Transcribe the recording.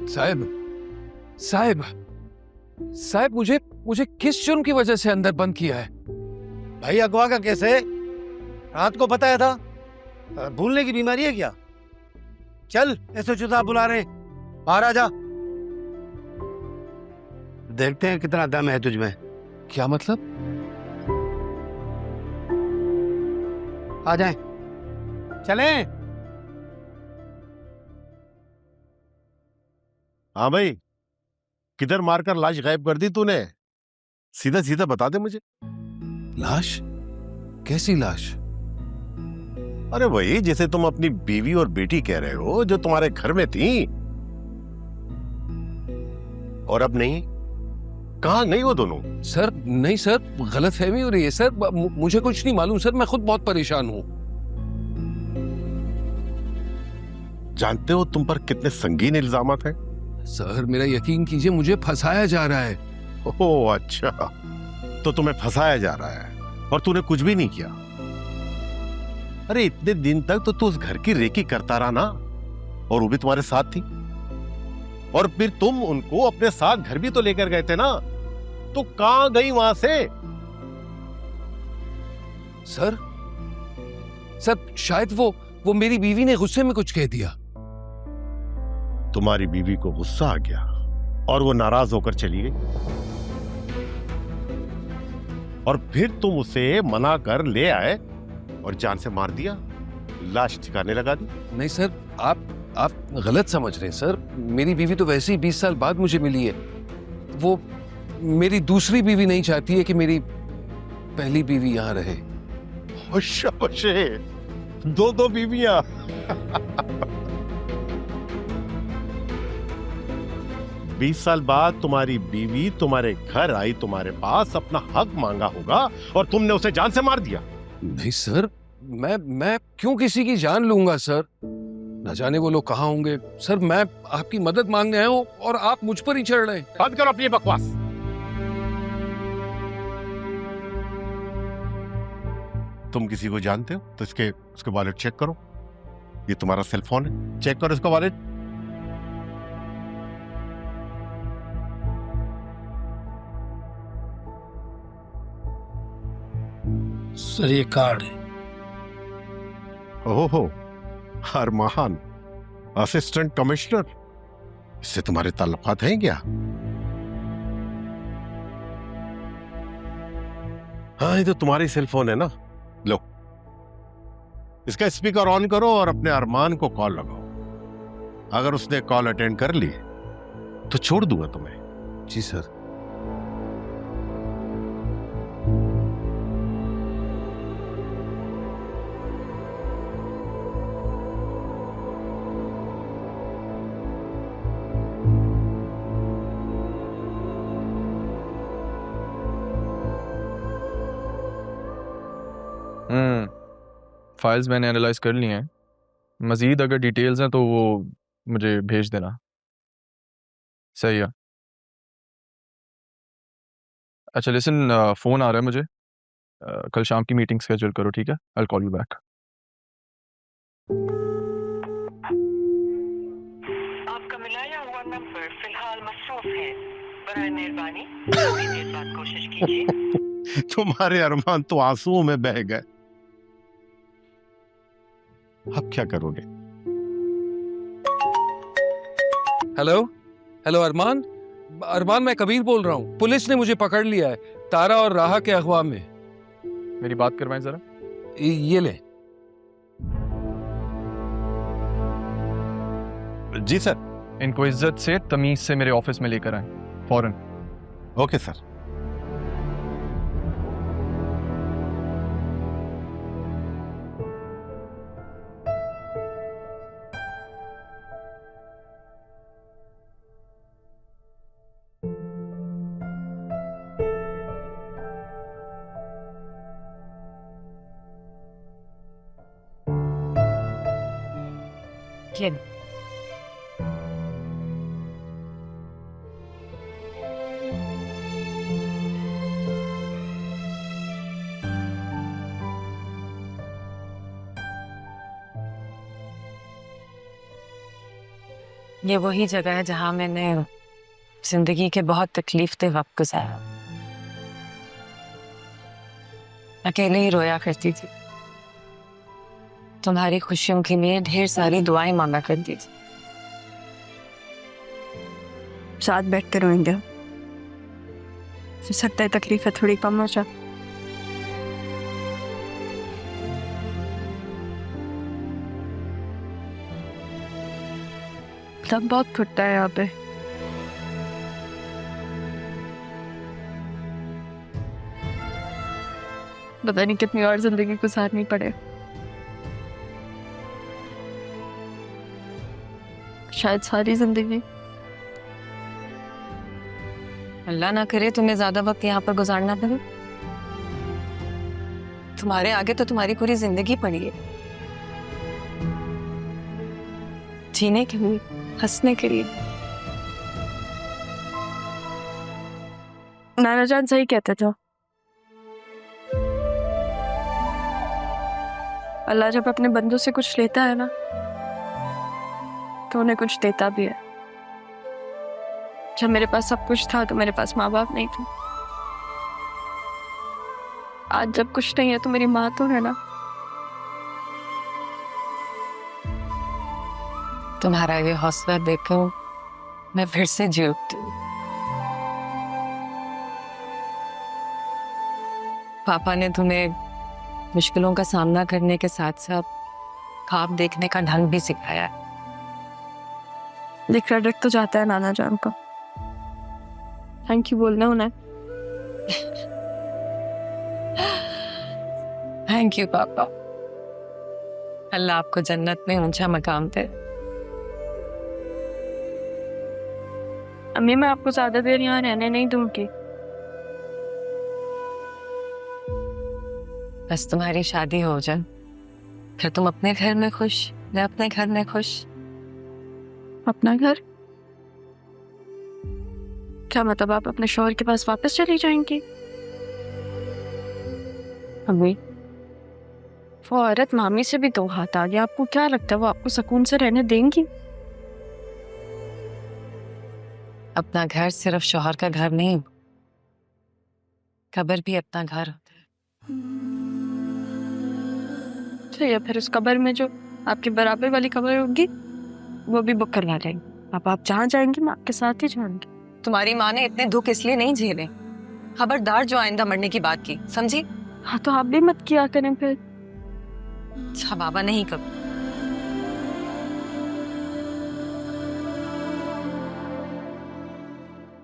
साहब साहब साहब मुझे मुझे किस जुर्म की वजह से अंदर बंद किया है? भाई अगवा का केस है, रात को बताया था। भूलने की बीमारी है क्या? चल ऐसे चुता बुला रहे, बाहर आ जा। देखते हैं कितना दम है तुझमें। क्या मतलब? आ जाए, चलें। हाँ भाई, किधर मारकर लाश गायब कर दी तूने? सीधा सीधा बता दे मुझे। लाश? कैसी लाश? अरे वही जैसे तुम अपनी बीवी और बेटी कह रहे हो, जो तुम्हारे घर में थी और अब नहीं। कहां गई वो दोनों? सर नहीं सर, गलतफहमी हो रही है सर। मुझे कुछ नहीं मालूम सर, मैं खुद बहुत परेशान हूँ। जानते हो तुम पर कितने संगीन इल्जामात हैं? सर मेरा यकीन कीजिए, मुझे फंसाया जा रहा है। ओह अच्छा, तो तुम्हें फंसाया जा रहा है और तूने कुछ भी नहीं किया। अरे इतने दिन तक तो तू उस घर की रेकी करता रहा ना, और वो भी तुम्हारे साथ थी। और फिर तुम उनको अपने साथ घर भी तो लेकर गए थे ना, तो कहां गई वहां से? सर सर शायद वो मेरी बीवी ने गुस्से में कुछ कह दिया। तुम्हारी बीवी को गुस्सा आ गया और वो नाराज होकर चली गई, और फिर तुम उसे मना कर ले आए और जान से मार दिया, लाश ठिकाने लगा दी। नहीं सर, आप गलत समझ रहे हैं सर। मेरी बीवी तो वैसे ही 20 साल बाद मुझे मिली है। वो मेरी दूसरी बीवी नहीं चाहती है कि मेरी पहली बीवी यहां रहे। शाबाशे, दो बीवियां। 20 साल बाद तुम्हारी बीवी तुम्हारे घर आई, तुम्हारे पास अपना हक मांगा होगा और तुमने उसे जान से मार दिया। नहीं सर, मैं क्यों किसी की जान लूंगा सर? न जाने वो लोग कहाँ होंगे। सर मैं आपकी मदद मांगने आया हूँ और आप मुझ पर ही चढ़ रहे हैं। बंद करो अपनी बकवास। तुम किसी को जानते हो तो उसके वॉलेट चेक करो। ये तुम्हारा सेल फोन है, चेक करो इसका वॉलेट। सर ये कार्ड है। ओहो, अरमान, असिस्टेंट कमिश्नर, इससे तुम्हारे ताल्लुकात हैं क्या? हाँ, ये तो तुम्हारी सेल फोन है ना। लो, इसका स्पीकर ऑन करो और अपने अरमान को कॉल लगाओ। अगर उसने कॉल अटेंड कर ली तो छोड़ दूंगा तुम्हें। जी सर। फाइल्स मैंने एनालाइज कर ली हैं। मज़ीद अगर डिटेल्स हैं तो वो मुझे भेज देना। सही है। अच्छा लिसन, फ़ोन आ रहा है मुझे। कल शाम की मीटिंग स्केड्यूल करो, ठीक है? I will call you back. आपका मिलाया हुआ नंबर फिलहाल मसरूफ है। बराए मेहरबानी थोड़ी देर बाद कोशिश कीजिए। तुम्हारे अरमान तो आंसुओं में बह गए। अब क्या करोगे? हेलो हेलो अरमान, मैं कबीर बोल रहा हूँ। पुलिस ने मुझे पकड़ लिया है, तारा और राहा के अगवा में। मेरी बात करवाएं जरा। ये ले। जी सर। इनको इज्जत से तमीज से मेरे ऑफिस में लेकर आए फौरन। Okay sir. किन ये वही जगह है जहां मैंने जिंदगी के बहुत तकलीफ दे वक्त गुजारा। अकेले ही रोया करती थी, तुम्हारी खुशियों के लिए ढेर सारी दुआएं मांगा करती थी। साथ बैठते रोएंगे, हो सकता है तकलीफें थोड़ी कम हो जाए। दम बहुत घुटता है यहाँ पे। पता नहीं कितनी और जिंदगी गुजारनी पड़े। शायद सारी जिंदगी। अल्लाह ना करे तुम्हें ज्यादा वक्त यहाँ पर गुजारना पड़े। तुम्हारे आगे तो तुम्हारी पूरी जिंदगी पड़ी है, जीने के लिए, हंसने के लिए। नाना जान सही कहते थे, अल्लाह जब अपने बंदों से कुछ लेता है ना तो उन्हें कुछ देता भी है। जब मेरे पास सब कुछ था तो मेरे पास माँ बाप नहीं थे। आज जब कुछ नहीं है तो मेरी माँ तो है ना। तुम्हारा ये हौसला देखकर मैं फिर से जी उठती हूँ। पापा ने तुम्हें मुश्किलों का सामना करने के साथ साथ ख्वाब देखने का ढंग भी सिखाया है। ये क्रेडिट तो जाता है नाना जान को। थैंक यू बोलना उन्हें। थैंक यू पापा। अल्लाह आपको जन्नत में ऊंचा मकाम दे। अम्मी मैं आपको ज्यादा देर यहाँ रहने नहीं दूंगी। बस तुम्हारी शादी हो जाए, फिर तुम अपने घर में खुश, मैं अपने घर में खुश। अपना घर? क्या मतलब आप अपने शौहर के पास वापस चली जाएंगी? अम्मी वो औरत मामी से भी 2 हाथ आ गया। आपको क्या लगता है वो आपको सुकून से रहने देंगी? अपना घर सिर्फ शौहर का घर नहीं, कब्र भी अपना घर होता है। तो या फिर उस कब्र में जो आपके बराबर वाली कब्र होगी वो भी बुक करवा लेंगे। अब आप जहाँ जाएंगी मैं आपके साथ ही जाऊंगी। तुम्हारी माँ ने इतने दुख इसलिए नहीं झेले, खबरदार जो आइंदा मरने की बात की, समझी? हाँ तो आप भी मत किया करें फिर। अच्छा बाबा नहीं कब